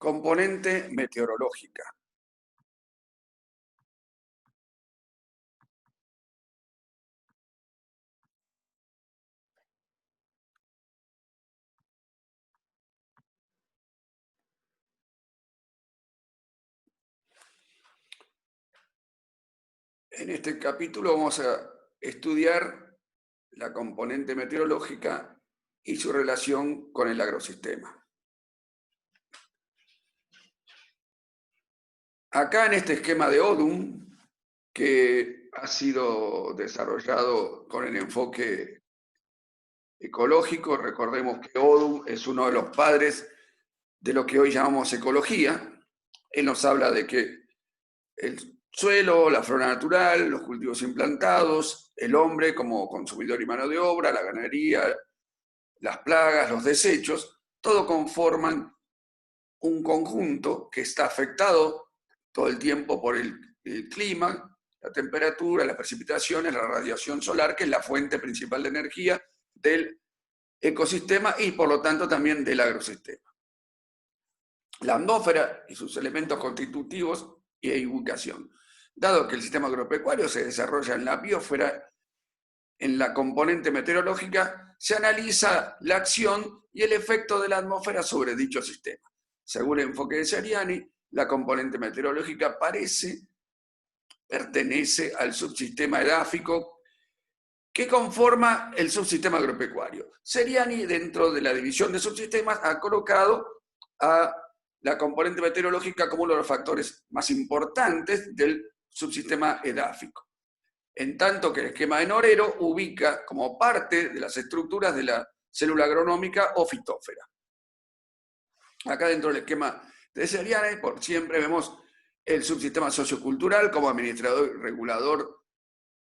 Componente meteorológica. En este capítulo vamos a estudiar la componente meteorológica y su relación con el agrosistema. Acá en este esquema de Odum, que ha sido desarrollado con el enfoque ecológico, recordemos que Odum es uno de los padres de lo que hoy llamamos ecología. Él nos habla de que el suelo, la flora natural, los cultivos implantados, el hombre como consumidor y mano de obra, la ganadería, las plagas, los desechos, todo conforman un conjunto que está afectado todo el tiempo por el clima, la temperatura, las precipitaciones, la radiación solar, que es la fuente principal de energía del ecosistema y por lo tanto también del agrosistema. La atmósfera y sus elementos constitutivos y ubicación. Dado que el sistema agropecuario se desarrolla en la biosfera, en la componente meteorológica se analiza la acción y el efecto de la atmósfera sobre dicho sistema. Según el enfoque de Seriani, la componente meteorológica pertenece al subsistema edáfico que conforma el subsistema agropecuario. Seriani, dentro de la división de subsistemas, ha colocado a la componente meteorológica como uno de los factores más importantes del subsistema edáfico, en tanto que el esquema de Norero ubica como parte de las estructuras de la célula agronómica o fitófera. Acá dentro del esquema de Seriani, por siempre vemos el subsistema sociocultural como administrador y regulador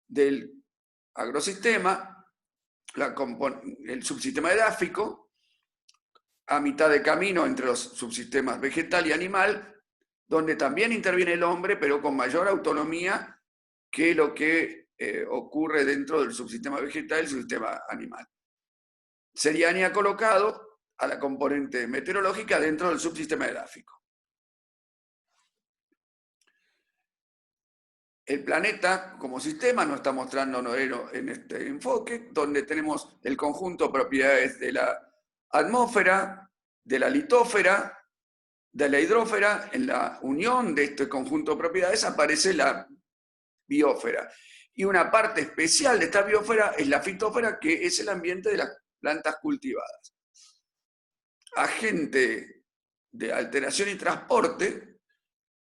del agrosistema, el subsistema edáfico, a mitad de camino entre los subsistemas vegetal y animal, donde también interviene el hombre, pero con mayor autonomía que lo que ocurre dentro del subsistema vegetal y el subsistema animal. Seriani ha colocado a la componente meteorológica dentro del subsistema edáfico. El planeta como sistema nos está mostrando Norero en este enfoque, donde tenemos el conjunto de propiedades de la atmósfera, de la litósfera, de la hidrósfera. En la unión de este conjunto de propiedades aparece la biosfera. Y una parte especial de esta biosfera es la fitósfera, que es el ambiente de las plantas cultivadas. Agente de alteración y transporte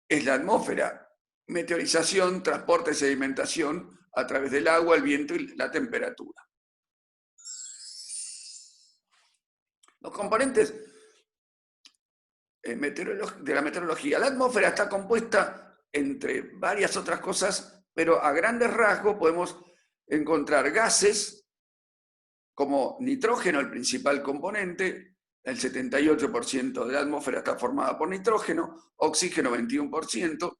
es la atmósfera. Meteorización, transporte, sedimentación a través del agua, el viento y la temperatura. Los componentes de la meteorología. La atmósfera está compuesta entre varias otras cosas, pero a grandes rasgos podemos encontrar gases como nitrógeno, el principal componente. El 78% de la atmósfera está formada por nitrógeno, oxígeno 21%,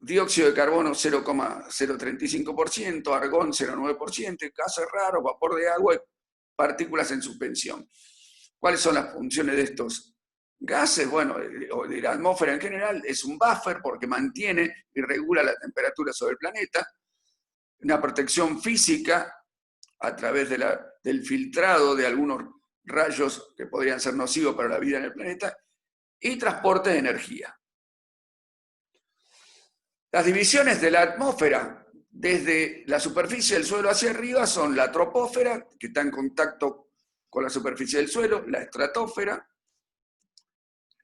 dióxido de carbono 0,035%, argón 0,9%, gases raros, vapor de agua y partículas en suspensión. ¿Cuáles son las funciones de estos gases? Bueno, de la atmósfera en general es un buffer porque mantiene y regula la temperatura sobre el planeta, una protección física a través del filtrado de algunos rayos que podrían ser nocivos para la vida en el planeta, y transporte de energía. Las divisiones de la atmósfera desde la superficie del suelo hacia arriba son la troposfera, que está en contacto con la superficie del suelo, la estratosfera,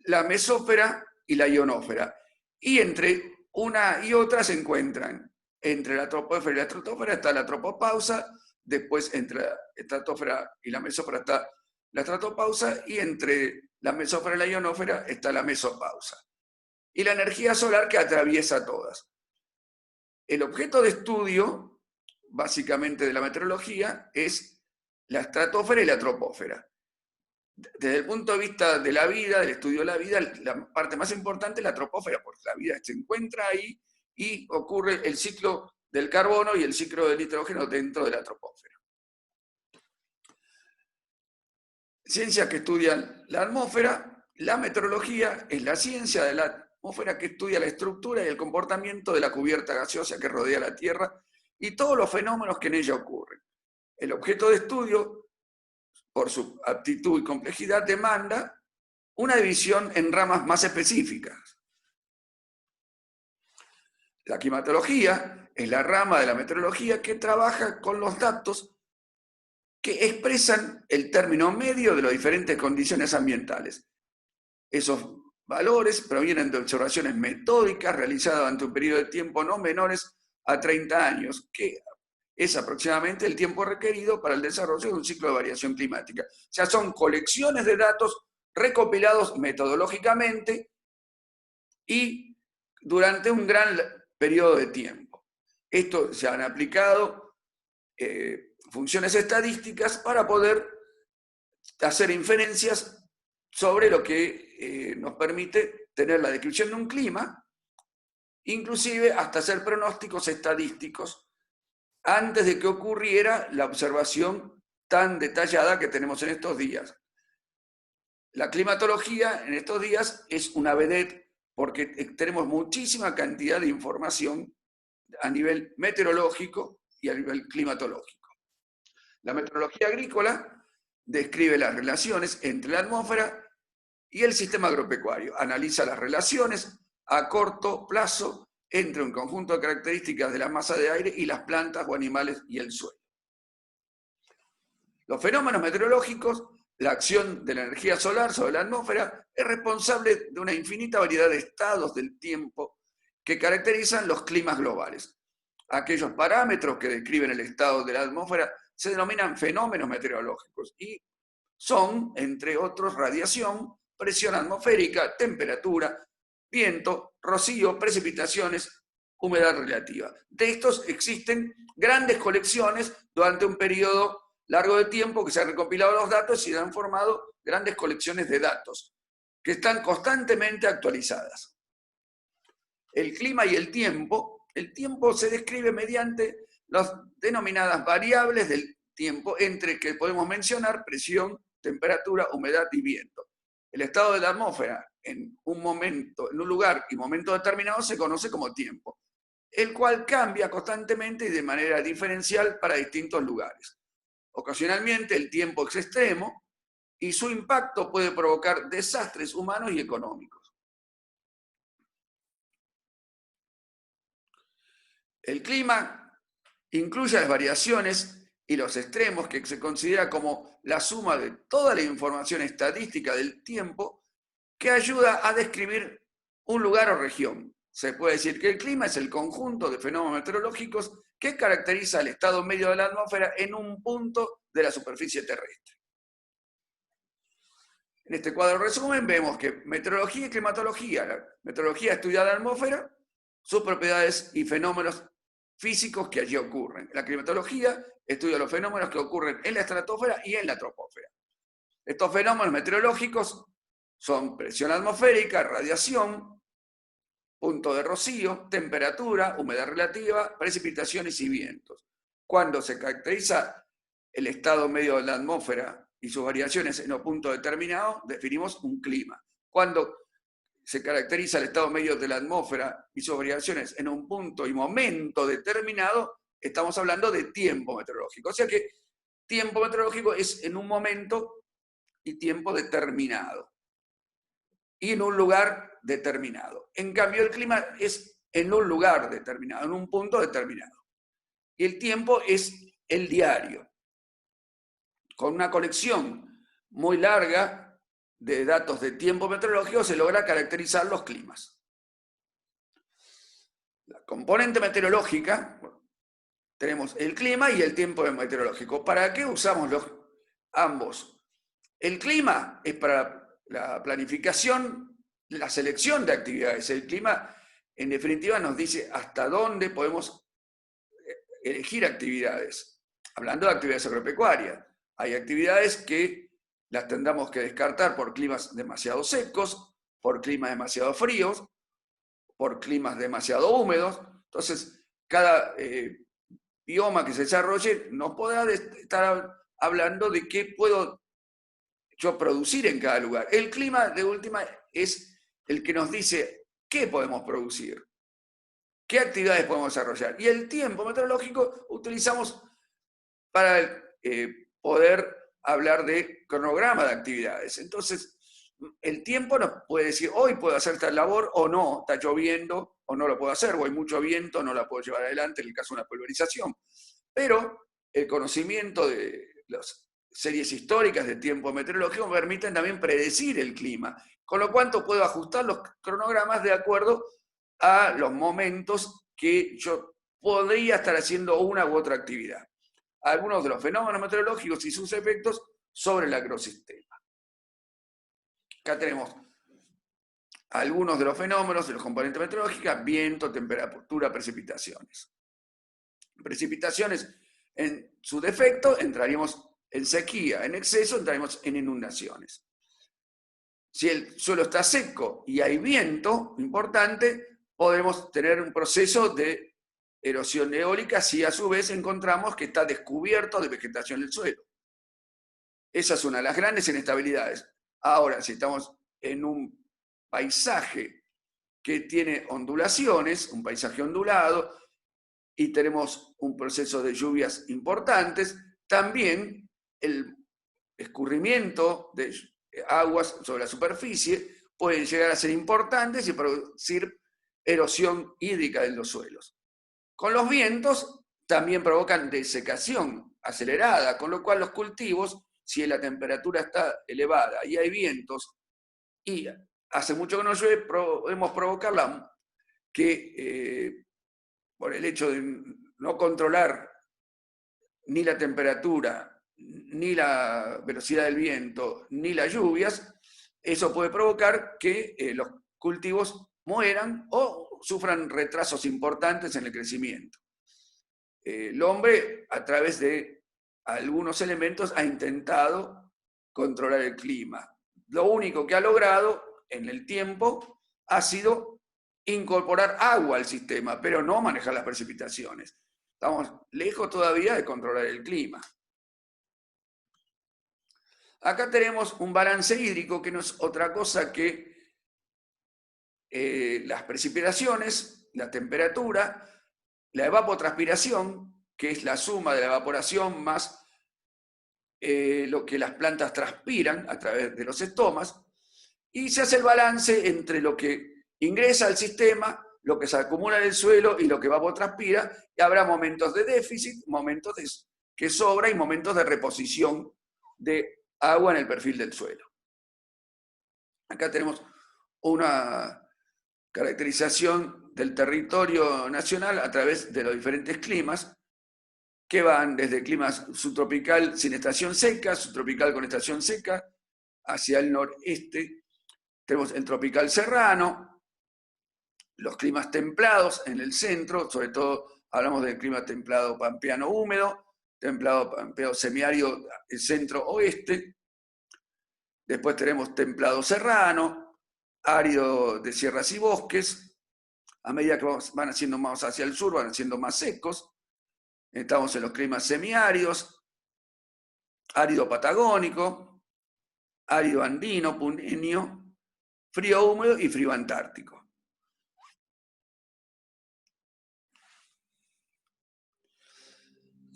la mesósfera y la ionosfera. Y entre una y otra se encuentran, entre la troposfera y la estratosfera está la tropopausa, después entre la estratosfera y la mesósfera está la estratopausa, y entre la mesósfera y la ionosfera está la mesopausa. Y la energía solar que atraviesa todas. El objeto de estudio, básicamente de la meteorología, es la estratosfera y la troposfera. Desde el punto de vista de la vida, del estudio de la vida, la parte más importante es la troposfera, porque la vida se encuentra ahí y ocurre el ciclo del carbono y el ciclo del nitrógeno dentro de la troposfera. Ciencias que estudian la atmósfera La meteorología es la ciencia de la atmósfera que estudia la estructura y el comportamiento de la cubierta gaseosa que rodea la Tierra y todos los fenómenos que en ella ocurren. El objeto de estudio, por su aptitud y complejidad, demanda una división en ramas más específicas. La climatología es la rama de la meteorología que trabaja con los datos que expresan el término medio de las diferentes condiciones ambientales. Esos valores provienen de observaciones metódicas realizadas durante un periodo de tiempo no menores a 30 años, que es aproximadamente el tiempo requerido para el desarrollo de un ciclo de variación climática. O sea, son colecciones de datos recopilados metodológicamente y durante un gran periodo de tiempo. Esto se han aplicado funciones estadísticas para poder hacer inferencias sobre lo que nos permite tener la descripción de un clima, inclusive hasta hacer pronósticos estadísticos antes de que ocurriera la observación tan detallada que tenemos en estos días. La climatología en estos días es una vedette porque tenemos muchísima cantidad de información a nivel meteorológico y a nivel climatológico. La meteorología agrícola describe las relaciones entre la atmósfera y el sistema agropecuario. Analiza las relaciones a corto plazo entre un conjunto de características de la masa de aire y las plantas o animales y el suelo. Los fenómenos meteorológicos, la acción de la energía solar sobre la atmósfera, es responsable de una infinita variedad de estados del tiempo que caracterizan los climas globales. Aquellos parámetros que describen el estado de la atmósfera se denominan fenómenos meteorológicos y son, entre otros, radiación, presión atmosférica, temperatura, viento, rocío, precipitaciones, humedad relativa. De estos existen grandes colecciones durante un periodo largo de tiempo que se han recopilado los datos y se han formado grandes colecciones de datos que están constantemente actualizadas. El clima y el tiempo se describe mediante las denominadas variables del tiempo, entre que podemos mencionar presión, temperatura, humedad y viento. El estado de la atmósfera en un lugar y momento determinado se conoce como tiempo, el cual cambia constantemente y de manera diferencial para distintos lugares. Ocasionalmente el tiempo es extremo y su impacto puede provocar desastres humanos y económicos. El clima incluye las variaciones y los extremos que se considera como la suma de toda la información estadística del tiempo que ayuda a describir un lugar o región. Se puede decir que el clima es el conjunto de fenómenos meteorológicos que caracteriza el estado medio de la atmósfera en un punto de la superficie terrestre. En este cuadro resumen vemos que meteorología y climatología. La meteorología estudia la atmósfera, sus propiedades y fenómenos físicos que allí ocurren. La climatología estudia los fenómenos que ocurren en la estratosfera y en la troposfera. Estos fenómenos meteorológicos son presión atmosférica, radiación, punto de rocío, temperatura, humedad relativa, precipitaciones y vientos. Cuando se caracteriza el estado medio de la atmósfera y sus variaciones en un punto determinado, definimos un clima. Cuando se caracteriza el estado medio de la atmósfera y sus variaciones en un punto y momento determinado, estamos hablando de tiempo meteorológico. O sea que tiempo meteorológico es en un momento y tiempo determinado y en un lugar determinado. En cambio, el clima es en un lugar determinado, en un punto determinado. Y el tiempo es el diario, con una colección muy larga de datos de tiempo meteorológico se logra caracterizar los climas. La componente meteorológica, tenemos el clima y el tiempo meteorológico. ¿Para qué usamos ambos? El clima es para la planificación, la selección de actividades. El clima, en definitiva, nos dice hasta dónde podemos elegir actividades. Hablando de actividades agropecuarias, hay actividades que las tendremos que descartar por climas demasiado secos, por climas demasiado fríos, por climas demasiado húmedos. Entonces, cada bioma que se desarrolle nos podrá estar hablando de qué puedo yo producir en cada lugar. El clima, de última, es el que nos dice qué podemos producir, qué actividades podemos desarrollar. Y el tiempo meteorológico utilizamos para poder hablar de cronograma de actividades. Entonces, el tiempo nos puede decir, hoy puedo hacer esta labor o no, está lloviendo o no lo puedo hacer, o hay mucho viento, no la puedo llevar adelante en el caso de una pulverización. Pero el conocimiento de las series históricas de tiempo meteorológico me permiten también predecir el clima, con lo cual puedo ajustar los cronogramas de acuerdo a los momentos que yo podría estar haciendo una u otra actividad. Algunos de los fenómenos meteorológicos y sus efectos sobre el agrosistema. Acá tenemos algunos de los fenómenos de los componentes meteorológicos: viento, temperatura, precipitaciones. Precipitaciones, en su defecto, entraríamos en sequía; en exceso, entraríamos en inundaciones. Si el suelo está seco y hay viento importante, podemos tener un proceso de erosión eólica si a su vez encontramos que está descubierto de vegetación el suelo. Esa es una de las grandes inestabilidades. Ahora, si estamos en un paisaje que tiene ondulaciones, un paisaje ondulado, y tenemos un proceso de lluvias importantes, también el escurrimiento de aguas sobre la superficie pueden llegar a ser importantes y producir erosión hídrica de los suelos. Con los vientos también provocan desecación acelerada, con lo cual los cultivos, si la temperatura está elevada y hay vientos y hace mucho que no llueve, podemos provocarla que por el hecho de no controlar ni la temperatura, ni la velocidad del viento, ni las lluvias, eso puede provocar que los cultivos mueran o sufran retrasos importantes en el crecimiento. El hombre, a través de algunos elementos, ha intentado controlar el clima. Lo único que ha logrado en el tiempo ha sido incorporar agua al sistema, pero no manejar las precipitaciones. Estamos lejos todavía de controlar el clima. Acá tenemos un balance hídrico que no es otra cosa que las precipitaciones, la temperatura, la evapotranspiración, que es la suma de la evaporación más lo que las plantas transpiran a través de los estomas, y se hace el balance entre lo que ingresa al sistema, lo que se acumula en el suelo y lo que evapotranspira, y habrá momentos de déficit, momentos que sobra y momentos de reposición de agua en el perfil del suelo. Acá tenemos una caracterización del territorio nacional a través de los diferentes climas, que van desde climas subtropical sin estación seca, subtropical con estación seca, hacia el noreste tenemos el tropical serrano, los climas templados en el centro, sobre todo hablamos del clima templado pampeano húmedo, templado pampeano semiárido, el centro-oeste. Después tenemos templado serrano, árido de sierras y bosques. A medida que van haciendo más hacia el sur, van haciendo más secos. Estamos en los climas semiáridos, árido patagónico, árido andino, puneño, frío húmedo y frío antártico.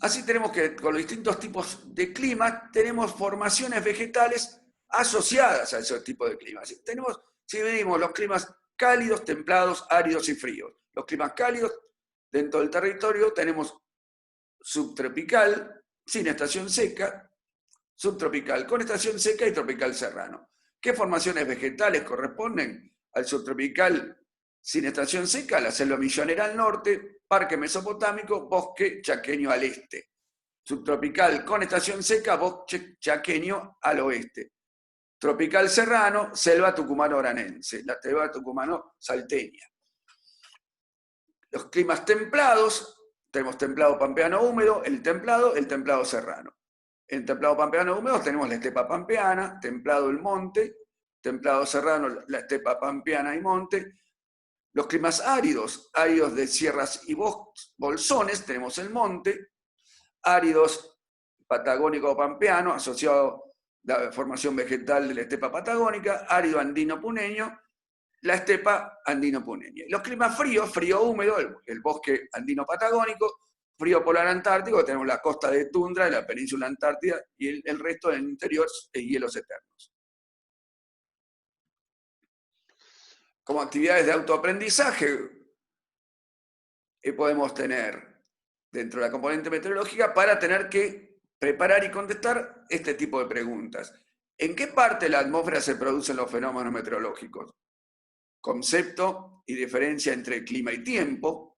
Así tenemos que, con los distintos tipos de clima, tenemos formaciones vegetales asociadas a esos tipos de climas. Si medimos los climas cálidos, templados, áridos y fríos. Los climas cálidos, dentro del territorio, tenemos subtropical, sin estación seca, subtropical con estación seca y tropical serrano. ¿Qué formaciones vegetales corresponden al subtropical sin estación seca? La selva misionera al norte, parque mesopotámico, bosque chaqueño al este. Subtropical con estación seca, bosque chaqueño al oeste. Tropical serrano, selva tucumano-oranense, la selva tucumano-salteña. Los climas templados, tenemos templado pampeano húmedo, el templado serrano. En templado pampeano húmedo tenemos la estepa pampeana, templado el monte, templado serrano, la estepa pampeana y monte. Los climas áridos de sierras y bolsones, tenemos el monte. Áridos patagónico pampeano, asociado la formación vegetal de la estepa patagónica, árido andino puneño, la estepa andino puneña. Los climas fríos, frío húmedo, el bosque andino patagónico, frío polar antártico, tenemos la costa de tundra, la península antártida, y el resto del interior es hielos eternos. Como actividades de autoaprendizaje, podemos tener dentro de la componente meteorológica para tener que preparar y contestar este tipo de preguntas. ¿En qué parte de la atmósfera se producen los fenómenos meteorológicos? Concepto y diferencia entre clima y tiempo.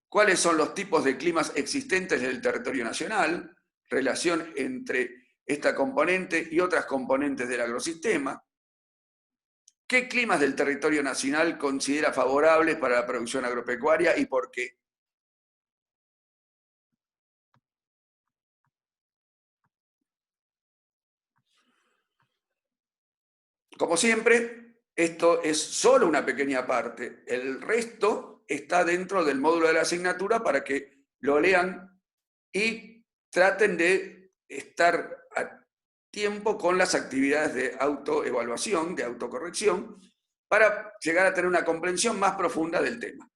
¿Cuáles son los tipos de climas existentes en el territorio nacional? Relación entre esta componente y otras componentes del agrosistema. ¿Qué climas del territorio nacional considera favorables para la producción agropecuaria y por qué? Como siempre, esto es solo una pequeña parte. El resto está dentro del módulo de la asignatura para que lo lean y traten de estar a tiempo con las actividades de autoevaluación, de autocorrección, para llegar a tener una comprensión más profunda del tema.